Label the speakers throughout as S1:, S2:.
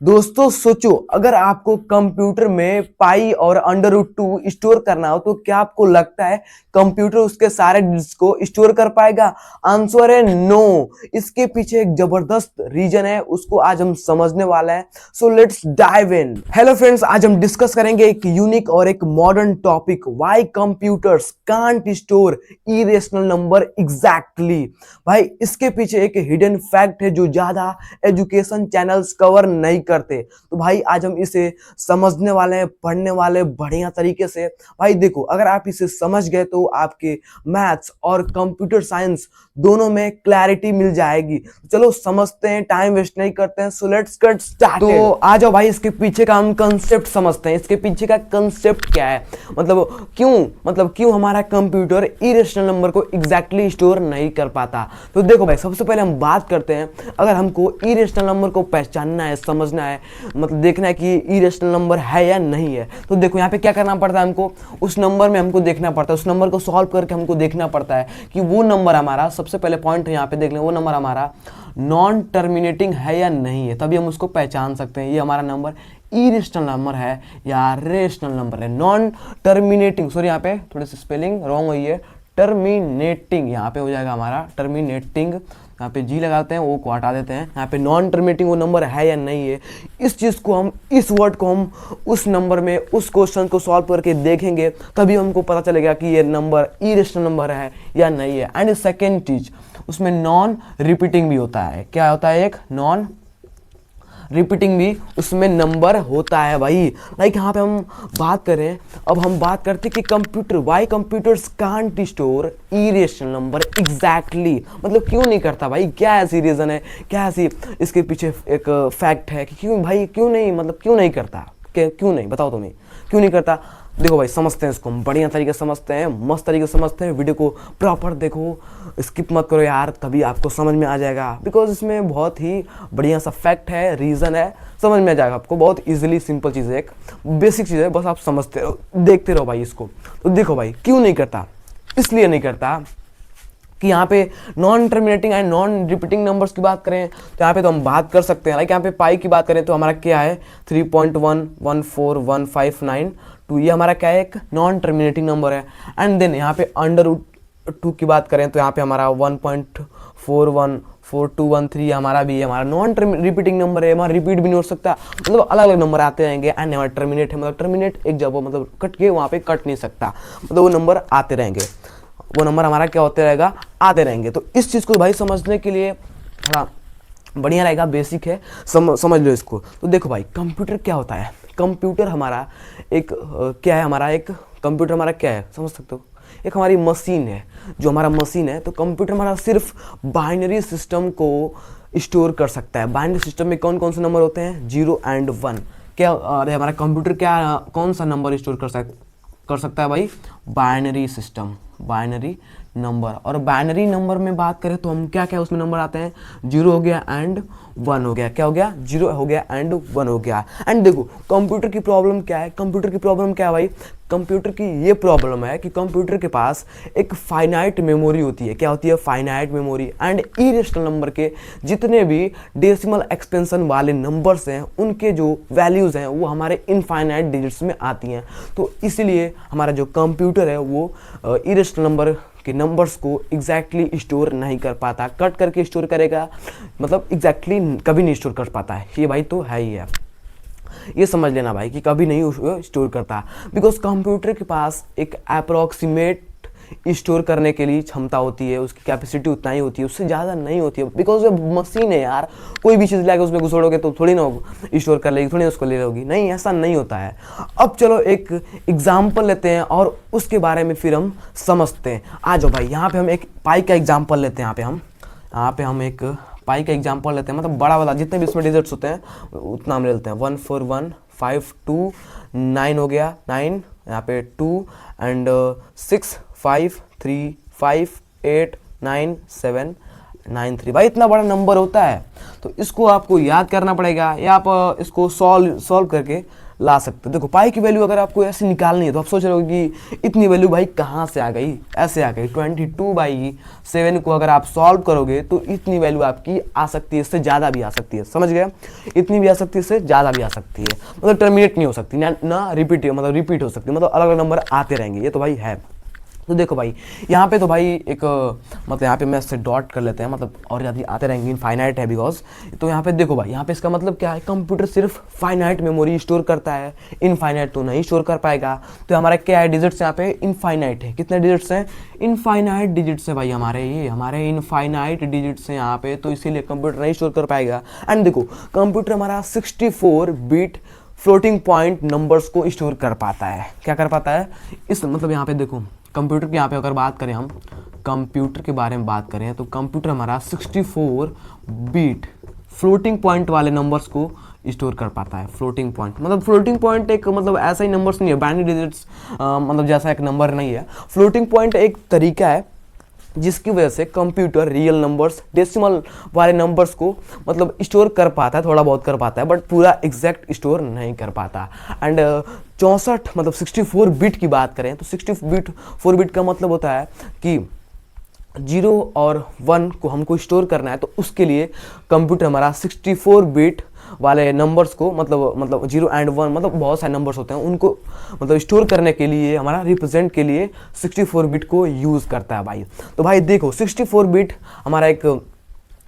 S1: दोस्तों सोचो, अगर आपको कंप्यूटर में पाई और अंडर रूट टू स्टोर करना हो तो क्या आपको लगता है कंप्यूटर उसके सारे डिजिट्स को स्टोर कर पाएगा? आंसर है नो। इसके पीछे एक जबरदस्त रीजन है, उसको आज हम समझने वाला है। So let's dive in. Hello friends, आज हम डिस्कस करेंगे एक यूनिक और एक modern topic, why computers can't store irrational number exactly. भाई इसके पीछे एक हिडन फैक्ट है जो ज्यादा एजुकेशन चैनल्स कवर नहीं करते। तो भाई आज हम इसे समझने वाले हैं, पढ़ने वाले बढ़िया तरीके से। भाई देखो, अगर आप इसे समझ गए तो आपके मैथ्स और कंप्यूटर साइंस दोनों में क्लैरिटी मिल जाएगी। चलो समझते हैं, टाइम वेस्ट नहीं करते हैं। So let's get started. तो आ जाओ भाई, इसके पीछे का हम कंसेप्ट समझते हैं। इसके पीछे का कंसेप्ट क्या है, मतलब क्यों हमारा कंप्यूटर इरेशनल नंबर को एग्जैक्टली स्टोर नहीं कर पाता। तो देखो भाई, सबसे पहले हम बात करते हैं, अगर हमको इरेशनल नंबर को पहचानना है, समझना है, मतलब देखना है कि इरेशनल नंबर है या नहीं है, तो देखो यहाँ पे क्या करना पड़ता है हमको, उस नंबर में हमको देखना पड़ता है, उस नंबर को सॉल्व करके हमको देखना पड़ता है कि वो नंबर हमारा, सबसे पहले पॉइंट यहाँ पे देख लें, वो नंबर हमारा नॉन टर्मिनेटिंग है या नहीं है, तभी हम उसको पहचान सकते हैं ये हमारा नंबर इरेशनल नंबर है या रेशनल नंबर है। नॉन टर्मिनेटिंग, सॉरी यहाँ पे थोड़ी सी स्पेलिंग रॉन्ग हुई है, टर्मिनेटिंग यहाँ पे हो जाएगा हमारा टर्मिनेटिंग। यहाँ पे जी लगाते हैं, वो को हटा देते हैं, यहाँ पे नॉन टर्मिनेटिंग वो नंबर है या नहीं है। इस चीज़ को हम, इस वर्ड को हम उस नंबर में, उस क्वेश्चन को सॉल्व करके देखेंगे, तभी हमको पता चलेगा कि ये नंबर इरेशनल नंबर है या नहीं है। एंड सेकेंड चीज, उसमें नॉन रिपीटिंग भी होता है। क्या होता है? एक नॉन रिपीटिंग भी उसमें नंबर होता है भाई। लाइक यहाँ पे हम बात करें, अब हम बात करते कि computer, why computers can't store irrational number exactly, मतलब क्यों नहीं करता भाई, क्या ऐसी रीजन है, क्या ऐसी इसके पीछे एक फैक्ट है कि क्यों भाई, क्यों नहीं, मतलब क्यों नहीं करता, क्यों नहीं, बताओ तुम्हें क्यों नहीं करता। देखो भाई, समझते हैं इसको, हम बढ़िया तरीके से समझते हैं, मस्त तरीके से समझते हैं। वीडियो को प्रॉपर देखो, स्किप मत करो यार, तभी आपको समझ में आ जाएगा। बिकॉज इसमें बहुत ही बढ़िया सा फैक्ट है, रीज़न है, समझ में आ जाएगा आपको। बहुत इजीली सिंपल चीज़ है, एक बेसिक चीज़ है, बस आप समझते रहो, देखते रहो भाई इसको। तो देखो भाई, क्यों नहीं करता, इसलिए नहीं करता कि यहाँ पे non terminating and non repeating numbers की बात करें तो यहाँ पे तो हम बात कर सकते हैं। लाइक यहाँ पे पाई की बात करें तो हमारा क्या है, 3.114159, तो ये हमारा क्या है, एक नॉन टर्मिनेटिंग नंबर है। एंड देन यहाँ पे अंडर रूट टू की बात करें तो यहाँ पे हमारा 1.414213 हमारा भी है, हमारा नॉन रिपीटिंग नंबर है, हमारा रिपीट भी नहीं हो सकता, मतलब अलग अलग नंबर आते रहेंगे। एंड हमारा टर्मिनेट है, मतलब टर्मिनेट एक जगह, मतलब कट के वहाँ पे कट नहीं सकता, मतलब वो नंबर आते रहेंगे, वो नंबर हमारा क्या होते रहेगा, आते रहेंगे। तो इस चीज़ को भाई समझने के लिए थोड़ा बढ़िया रहेगा, बेसिक है, समझ लो इसको। तो देखो भाई, कंप्यूटर क्या होता है, कंप्यूटर हमारा एक क्या है, हमारा एक कंप्यूटर हमारा क्या है, समझ सकते हो, एक हमारी मशीन है, जो हमारा मशीन है। तो कंप्यूटर हमारा सिर्फ बाइनरी सिस्टम को स्टोर कर सकता है। बाइनरी सिस्टम में कौन कौन से नंबर होते हैं, 0 and 1। क्या अरे हमारा कंप्यूटर क्या, कौन सा नंबर स्टोर कर सकता है भाई, बाइनरी सिस्टम, बाइनरी नंबर। और बाइनरी नंबर में बात करें तो हम क्या क्या उसमें नंबर आते हैं, 0 हो गया एंड 1 हो गया, क्या हो गया, 0 हो गया एंड 1 हो गया। एंड देखो कंप्यूटर की प्रॉब्लम क्या है, कंप्यूटर की प्रॉब्लम क्या है भाई, कंप्यूटर की ये प्रॉब्लम है कि कंप्यूटर के पास एक फाइनाइट मेमोरी होती है। क्या होती है, finite memory. And irrational number के जितने भी डेसिमल एक्सपेंशन वाले नंबर्स हैं, उनके जो वैल्यूज़ हैं वो हमारे इनफाइनाइट डिजिट्स में आती हैं। तो इसलिए हमारा जो कंप्यूटर है वो इरेशनल नंबर के नंबर्स को एग्जैक्टली स्टोर नहीं कर पाता, कट करके स्टोर करेगा, मतलब एग्जैक्टली कभी नहीं स्टोर कर पाता है। ये भाई तो है ही है, ये समझ लेना भाई कि कभी नहीं उसको स्टोर करता, बिकॉज कंप्यूटर के पास एक अप्रोक्सीमेट स्टोर करने के लिए क्षमता होती है, उसकी कैपेसिटी उतना ही होती है, उससे ज़्यादा नहीं होती है। बिकॉज वो मशीन है यार, कोई भी चीज़ लाके उसमें घुसोड़ोगे तो थोड़ी ना स्टोर कर लेगी, थोड़ी ना उसको ले लोगी, नहीं, ऐसा नहीं होता है। अब चलो एक एग्जाम्पल लेते हैं और उसके बारे में फिर हम समझते हैं। आ जाओ भाई, यहाँ पे हम एक पाई का एग्जाम्पल लेते हैं। यहाँ पे हम एक पाई का एग्जाम्पल लेते हैं, मतलब बड़ा वाला, जितने भी इसमें डिजिट्स होते हैं उतना हम ले लेते हैं। 14152 हो गया, 9 यहाँ पे 2 एंड 6 5 3 5 8 9 7 9 3। भाई इतना बड़ा नंबर होता है, तो इसको आपको याद करना पड़ेगा, या आप इसको सॉल्व करके ला सकते हो। देखो पाई की वैल्यू अगर आपको ऐसे निकालनी है तो आप सोच रहे हो कि इतनी वैल्यू भाई कहाँ से आ गई, ऐसे आ गई। 22/7 को अगर आप सॉल्व करोगे तो इतनी वैल्यू आपकी आ सकती है, इससे ज़्यादा भी आ सकती है, समझ गए? इतनी भी आ सकती है, इससे ज़्यादा भी आ सकती है, मतलब टर्मिनेट नहीं हो सकती ना रिपीट, मतलब रिपीट हो सकती है, मतलब अलग अलग नंबर आते रहेंगे, ये तो भाई है। तो देखो भाई यहाँ पे तो भाई एक मतलब यहाँ पे मैं इससे डॉट कर लेते हैं, मतलब और ज़्यादा आते रहेंगे, इनफाइनाइट है बिकॉज। तो यहाँ पे देखो भाई, यहाँ पे इसका मतलब क्या है, कंप्यूटर सिर्फ फाइनाइट मेमोरी स्टोर करता है, इनफाइनाइट तो नहीं स्टोर कर पाएगा। तो हमारा क्या है, डिजिट्स यहाँ पे इनफाइनाइट है। कितने डिजिट्स हैं? इनफाइनाइट डिजिट्स है भाई हमारे, ये हमारे इनफाइनाइट डिजिट्स हैं यहाँ पे, तो इसीलिए कंप्यूटर नहीं स्टोर कर पाएगा। एंड देखो कंप्यूटर हमारा 64 बिट फ्लोटिंग पॉइंट नंबर्स को स्टोर कर पाता है। क्या कर पाता है? इस मतलब यहाँ पे देखो कंप्यूटर के यहाँ पे अगर बात करें, हम कंप्यूटर के बारे में बात करें तो कंप्यूटर हमारा 64 बिट फ्लोटिंग पॉइंट वाले नंबर्स को स्टोर कर पाता है। फ्लोटिंग पॉइंट मतलब फ्लोटिंग पॉइंट एक मतलब ऐसा ही नंबर्स नहीं है, बाइनरी डिजिट्स मतलब जैसा एक नंबर नहीं है। फ्लोटिंग पॉइंट एक तरीका है जिसकी वजह से कंप्यूटर रियल नंबर्स, डेसिमल वाले नंबर्स को मतलब स्टोर कर पाता है, थोड़ा बहुत कर पाता है, बट पूरा एग्जैक्ट स्टोर नहीं कर पाता। एंड 64 मतलब 64 बिट की बात करें तो 64 बिट का मतलब होता है कि 0 और 1 को हमको स्टोर करना है, तो उसके लिए कंप्यूटर हमारा 64 बिट वाले नंबर्स को मतलब 0 एंड 1 मतलब बहुत सारे नंबर्स होते हैं, उनको मतलब स्टोर करने के लिए, हमारा रिप्रेजेंट के लिए 64 बिट को यूज़ करता है भाई। तो भाई देखो 64 बिट हमारा एक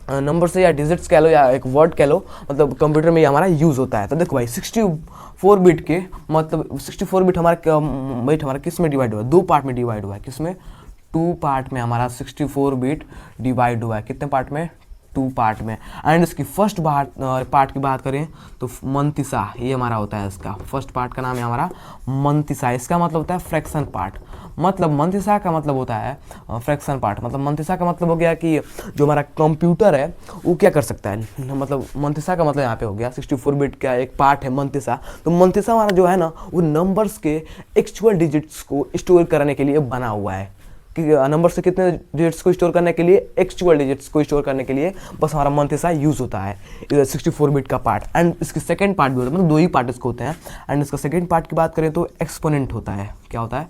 S1: नंबर से या डिजिट्स कह लो या एक वर्ड कह लो, मतलब कंप्यूटर में ये हमारा यूज़ होता है। तो देखो भाई 64 बिट के मतलब 64 बिट हमारा किस में डिवाइड हुआ है? 2 पार्ट में डिवाइड हुआ है। किस में? 2 पार्ट में हमारा 64 बिट डिवाइड हुआ है। कितने पार्ट में? 2 पार्ट में। एंड इसकी फर्स्ट पार्ट की बात करें तो मंतिसा, ये हमारा होता है, इसका फर्स्ट पार्ट का नाम है हमारा मंतिसा। इसका मतलब होता है फ्रैक्शन पार्ट। मतलब मंतिसा का मतलब होता है फ्रैक्शन पार्ट। मतलब मंतिसा का मतलब हो गया कि जो हमारा कंप्यूटर है वो क्या कर सकता है, मतलब मंतिसा का मतलब यहाँ पे हो गया 64 बिट का एक पार्ट है मंतिसा। तो मंतिसा हमारा जो है ना, वो नंबर्स के एक्चुअल डिजिट्स को स्टोर करने के लिए बना हुआ है। कि नंबर से कितने डिजिट्स को स्टोर करने के लिए, एक्चुअल डिजिट्स को स्टोर करने के लिए बस हमारा मंतिसा यूज़ होता है, 64 बिट का पार्ट। एंड इसकी सेकंड पार्ट भी होता है, मतलब 2 ही पार्ट इसको होते हैं। एंड इसका सेकंड पार्ट की बात करें तो एक्सपोनेंट होता है। क्या होता है?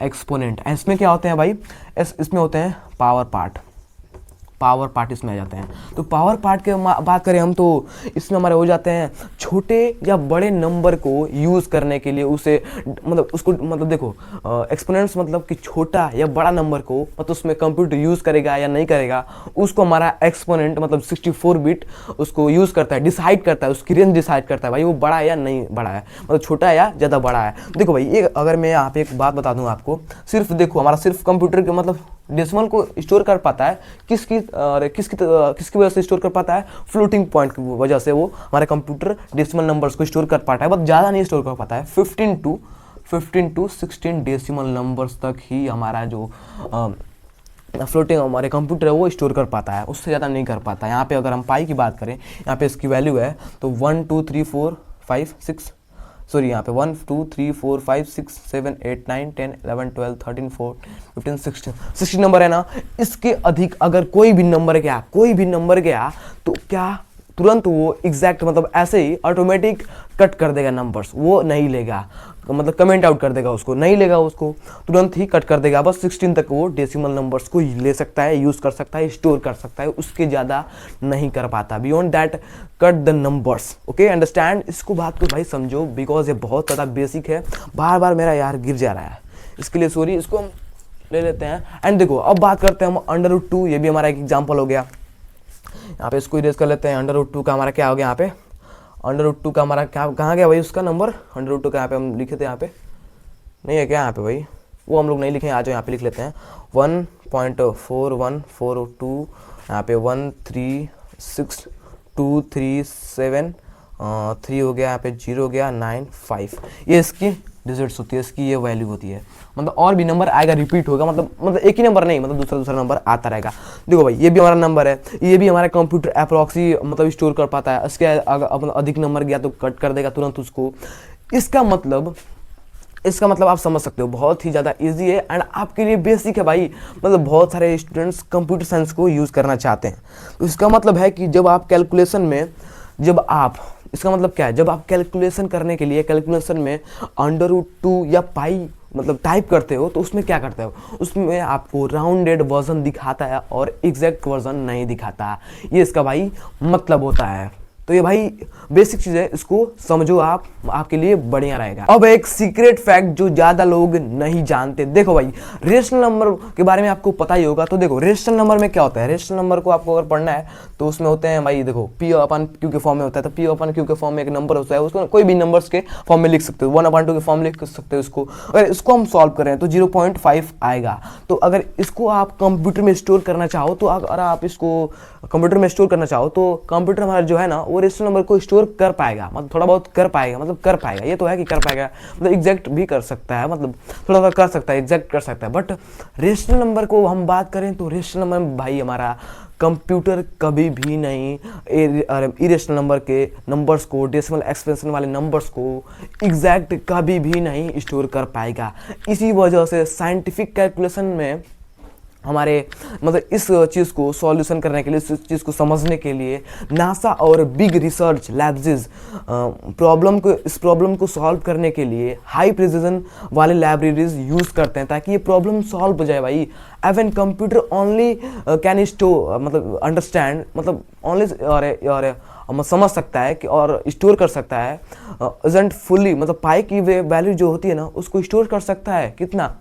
S1: एक्सपोनेंट। इसमें क्या होते हैं भाई? इसमें होते हैं पावर पार्ट। पावर पार्ट इसमें आ जाते हैं। तो पावर पार्ट के बात करें हम तो इसमें हमारे हो जाते हैं छोटे या बड़े नंबर को यूज़ करने के लिए, उसे मतलब उसको मतलब देखो एक्सपोनेंट्स मतलब कि छोटा या बड़ा नंबर को मतलब उसमें कंप्यूटर यूज़ करेगा या नहीं करेगा, उसको हमारा एक्सपोनेंट मतलब 64 बिट उसको यूज़ करता है, डिसाइड करता है, उसकी रेंज डिसाइड करता है भाई वो बड़ा है या नहीं बड़ा है, मतलब छोटा है या ज़्यादा बड़ा है। देखो भाई ये अगर मैं यहाँ पे एक बात बता दूँ आपको, सिर्फ देखो हमारा सिर्फ कंप्यूटर के मतलब डेसिमल को स्टोर कर पाता है किसकी वजह से स्टोर कर पाता है? फ्लोटिंग पॉइंट की वजह से वो हमारे कंप्यूटर डेसिमल नंबर्स को स्टोर कर पाता है, बहुत ज़्यादा नहीं स्टोर कर पाता है। 15 to 16 डेसिमल नंबर्स तक ही हमारा जो फ्लोटिंग हमारे कंप्यूटर है वो स्टोर कर पाता है, उससे ज़्यादा नहीं कर पाता। यहाँ पे अगर हम पाई की बात करें, यहाँ पे इसकी वैल्यू है तो 1 2 3 4 5 6 सॉरी यहाँ पे 1 2 3 4 5 6 7 8 9 10 11 12 13 14 15 16 नंबर है ना। इसके अधिक अगर कोई भी नंबर गया तो क्या तुरंत वो एग्जैक्ट मतलब ऐसे ही ऑटोमेटिक कट कर देगा नंबर्स, वो नहीं लेगा, मतलब कमेंट आउट कर देगा, उसको नहीं लेगा, उसको तुरंत ही कट कर देगा। बस 16 तक वो डेसिमल नंबर्स को ले सकता है, यूज़ कर सकता है, स्टोर कर सकता है, उसके ज़्यादा नहीं कर पाता। Beyond that cut the numbers. Okay understand, इसको बात को भाई समझो बिकॉज ये बहुत ज़्यादा बेसिक है। बार बार मेरा यार गिर जा रहा है, इसके लिए सॉरी, इसको हम ले लेते हैं। एंड देखो अब बात करते हैं हम अंडर रूट 2, ये भी हमारा एक एग्जाम्पल हो गया। यहाँ पे इसको इरेज कर लेते हैं। अंडर रूट 2 का हमारा क्या हो गया, यहाँ पे अंडर रूट 2 का हमारा क्या कहाँ गया भाई उसका नंबर? अंडर रूट 2 का यहाँ पे हम लिखे थे, यहाँ पे नहीं है क्या यहाँ पे भाई? वो हम लोग नहीं लिखे, आ जाओ यहाँ पे लिख लेते हैं 1.4142, यहाँ पे 1362373 हो गया, यहाँ पे 0 हो गया, 9 5, ये इसकी डिजिट्स होती है, इसकी ये वैल्यू होती है। मतलब और भी नंबर आएगा, रिपीट होगा, मतलब एक ही नंबर नहीं, मतलब दूसरा नंबर आता रहेगा। देखो भाई ये भी हमारा नंबर है, ये भी हमारा कंप्यूटर अप्रॉक्सी मतलब स्टोर कर पाता है। इसके अगर अधिक नंबर गया तो कट कर देगा तुरंत उसको। इसका मतलब आप समझ सकते हो, बहुत ही ज़्यादा इजी है एंड आपके लिए बेसिक है भाई। मतलब बहुत सारे स्टूडेंट्स कंप्यूटर साइंस को यूज़ करना चाहते हैं, तो इसका मतलब है कि जब आप कैलकुलेशन में जब आप इसका मतलब क्या है, जब आप कैलकुलेशन करने के लिए कैलकुलेशन में √2 या पाई मतलब टाइप करते हो तो उसमें क्या करते हो, उसमें आपको राउंडेड वर्जन दिखाता है और एग्जैक्ट वर्जन नहीं दिखाता। ये इसका भाई मतलब होता है। तो ये भाई बेसिक चीज़ है, इसको समझो आप, आपके लिए बढ़िया रहेगा। अब एक सीक्रेट फैक्ट जो ज़्यादा लोग नहीं जानते, देखो भाई रेशनल नंबर के बारे में आपको पता ही होगा। तो देखो रेशनल नंबर में क्या होता है, रेशनल नंबर को आपको अगर पढ़ना है तो उसमें होते हैं भाई, देखो P/Q के फॉर्म में होता है। तो P/Q के फॉर्म में एक नंबर होता है, उसको कोई भी नंबर्स के फॉर्म में लिख सकते हो, 1/2 के फॉर्म लिख सकते हो इसको। अगर इसको हम सॉल्व करें तो 0.5 आएगा। तो अगर इसको आप कंप्यूटर में स्टोर करना चाहो, तो अगर आप इसको कंप्यूटर में स्टोर करना चाहो तो कंप्यूटर हमारा जो है ना वो रेशनल नंबर को स्टोर कर पाएगा, मतलब थोड़ा बहुत कर पाएगा, मतलब कर पाएगा, ये तो है कि कर पाएगा, मतलब एग्जैक्ट भी कर सकता है, मतलब थोड़ा सा कर सकता है, एग्जैक्ट कर सकता है। बट रेशनल नंबर को हम बात करें तो रेशनल नंबर में भाई हमारा कंप्यूटर कभी भी नहीं इरेशनल नंबर के नंबर्स को, डेसिमल एक्सपेंशन वाले नंबर्स को एग्जैक्ट कभी भी नहीं स्टोर कर पाएगा। इसी वजह से साइंटिफिक कैलकुलेशन में हमारे मतलब इस चीज़ को सॉल्यूशन करने के लिए, इस चीज़ को समझने के लिए नासा और बिग रिसर्च लैब्स इस प्रॉब्लम को सॉल्व करने के लिए हाई प्रिसिजन वाले लाइब्रेरीज यूज़ करते हैं ताकि ये प्रॉब्लम सॉल्व हो जाए भाई। Even computer only can store मतलब अंडरस्टैंड मतलब ओनली और समझ सकता है कि और स्टोर कर सकता है इजंट फुल्ली, मतलब पाई की वैल्यू जो होती है ना उसको स्टोर कर सकता है, कितना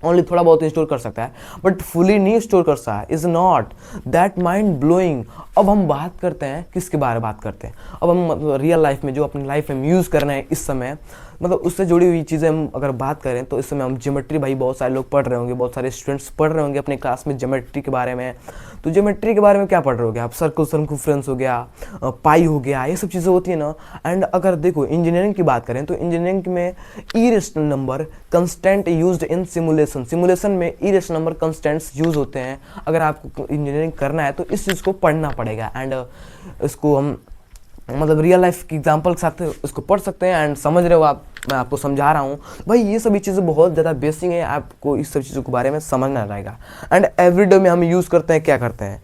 S1: ओनली थोड़ा बहुत स्टोर कर सकता है, बट फुली नहीं स्टोर कर सकता है। Is not that mind blowing. अब हम बात करते हैं किसके बारे में बात करते हैं, अब हम मतलब रियल लाइफ में जो अपनी लाइफ में यूज़ कर रहे हैं इस समय, मतलब उससे जुड़ी हुई चीज़ें हम अगर बात करें तो इस समय हम ज्योमेट्री भाई बहुत सारे लोग पढ़ रहे होंगे, बहुत सारे स्टूडेंट्स पढ़ रहे होंगे अपने क्लास में ज्योमेट्री के बारे में। तो ज्योमेट्री के बारे में क्या पढ़ रहे होगे आप, सर्कल सर्कमफ्रेंस हो गया, पाई हो गया, ये सब चीज़ें होती है ना। एंड अगर देखो इंजीनियरिंग की बात करें तो इंजीनियरिंग में irrational number constant used in simulation में इरेशनल नंबर कंस्टेंट्स यूज होते हैं। अगर आपको इंजीनियरिंग करना है तो इस चीज़ को पढ़ना पड़ेगा एंड इसको हम मतलब रियल लाइफ की एग्जांपल के साथ इसको पढ़ सकते हैं एंड समझ रहे हो आप, मैं आपको समझा रहा हूँ भाई। ये सभी चीज़ें बहुत ज़्यादा बेसिक है, आपको इस सब चीज़ों के बारे में समझना रहेगा। एंड एवरीडे में हम यूज़ करते हैं, क्या करते हैं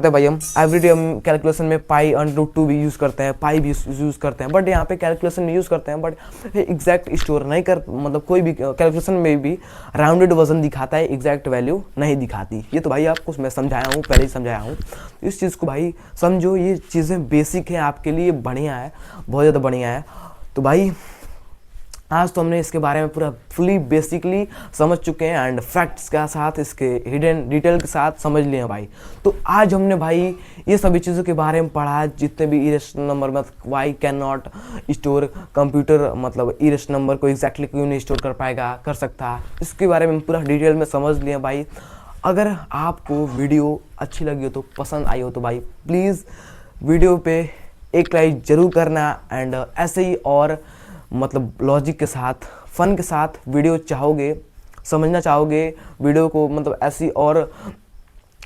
S1: भाई, हम एवरीडे हम कैलकुलेशन में पाई/√2 भी यूज़ करते हैं, पाई भी यूज़ करते हैं, बट यहाँ पे कैलकुलेशन में यूज़ करते हैं बट एग्जैक्ट स्टोर नहीं कर, मतलब कोई भी कैलकुलेशन में भी राउंडेड वर्जन दिखाता है, एग्जैक्ट वैल्यू नहीं दिखाती। ये तो भाई आपको मैं समझाया हूँ, पहले ही समझाया हूँ। तो इस चीज़ को भाई समझो, ये चीज़ें बेसिक हैं, आपके लिए बढ़िया है, बहुत ज़्यादा बढ़िया है। तो भाई आज तो हमने इसके बारे में पूरा फुली बेसिकली समझ चुके हैं एंड फैक्ट्स के साथ, इसके हिडन डिटेल के साथ समझ लिए हैं भाई। तो आज हमने भाई ये सभी चीज़ों के बारे में पढ़ा, जितने भी इरेशनल नंबर में why can not store computer, मतलब इरेशनल नंबर को एग्जैक्टली क्यों नहीं स्टोर कर पाएगा, कर सकता, इसके बारे में पूरा डिटेल में समझ लिए भाई। अगर आपको वीडियो अच्छी लगी हो तो, पसंद आई हो तो भाई प्लीज़ वीडियो पे एक लाइक ज़रूर करना एंड ऐसे ही और मतलब लॉजिक के साथ, फन के साथ वीडियो चाहोगे, समझना चाहोगे वीडियो को, मतलब ऐसी और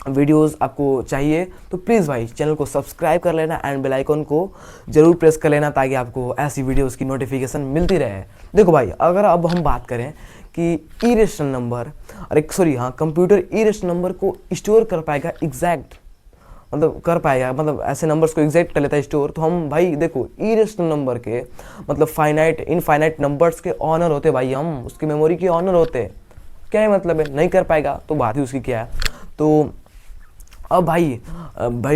S1: वीडियोस आपको चाहिए तो प्लीज़ भाई चैनल को सब्सक्राइब कर लेना एंड बेल आइकन को ज़रूर प्रेस कर लेना ताकि आपको ऐसी वीडियोस की नोटिफिकेशन मिलती रहे। देखो भाई अगर अब हम बात करें कि irrational number, computer irrational number को स्टोर कर पाएगा एग्जैक्ट, मतलब कर पाएगा, मतलब ऐसे नंबर्स को एग्जैक्ट कर लेता है स्टोर। तो हम भाई देखो इरेशनल नंबर के मतलब इनफाइनाइट नंबर्स के ऑनर होते भाई, हम उसकी मेमोरी के ऑनर होते। क्या है मतलब है, नहीं कर पाएगा तो बात ही उसकी क्या है। तो अब भाई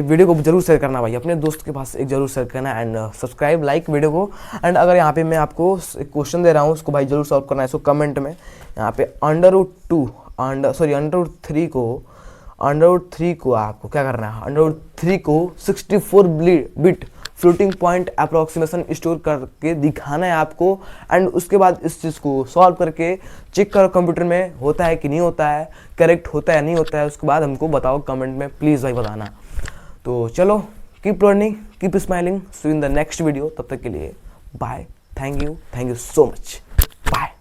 S1: वीडियो को जरूर शेयर करना भाई, अपने दोस्त के पास एक जरूर शेयर करना एंड सब्सक्राइब लाइक वीडियो को। एंड अगर यहाँ पे मैं आपको एक क्वेश्चन दे रहा हूँ उसको भाई जरूर सॉल्व करना है। इसको कमेंट में यहाँ पे √3 को आपको क्या करना है, √3 को 64 bit floating point approximation store करके दिखाना है आपको। एंड उसके बाद इस चीज़ को सॉल्व करके चेक करो कंप्यूटर में होता है कि नहीं होता है, करेक्ट होता है नहीं होता है, उसके बाद हमको बताओ कमेंट में, प्लीज़ भाई बताना। तो चलो keep learning, keep smiling, see you in the next video. तब तक के लिए bye, thank you so much, bye.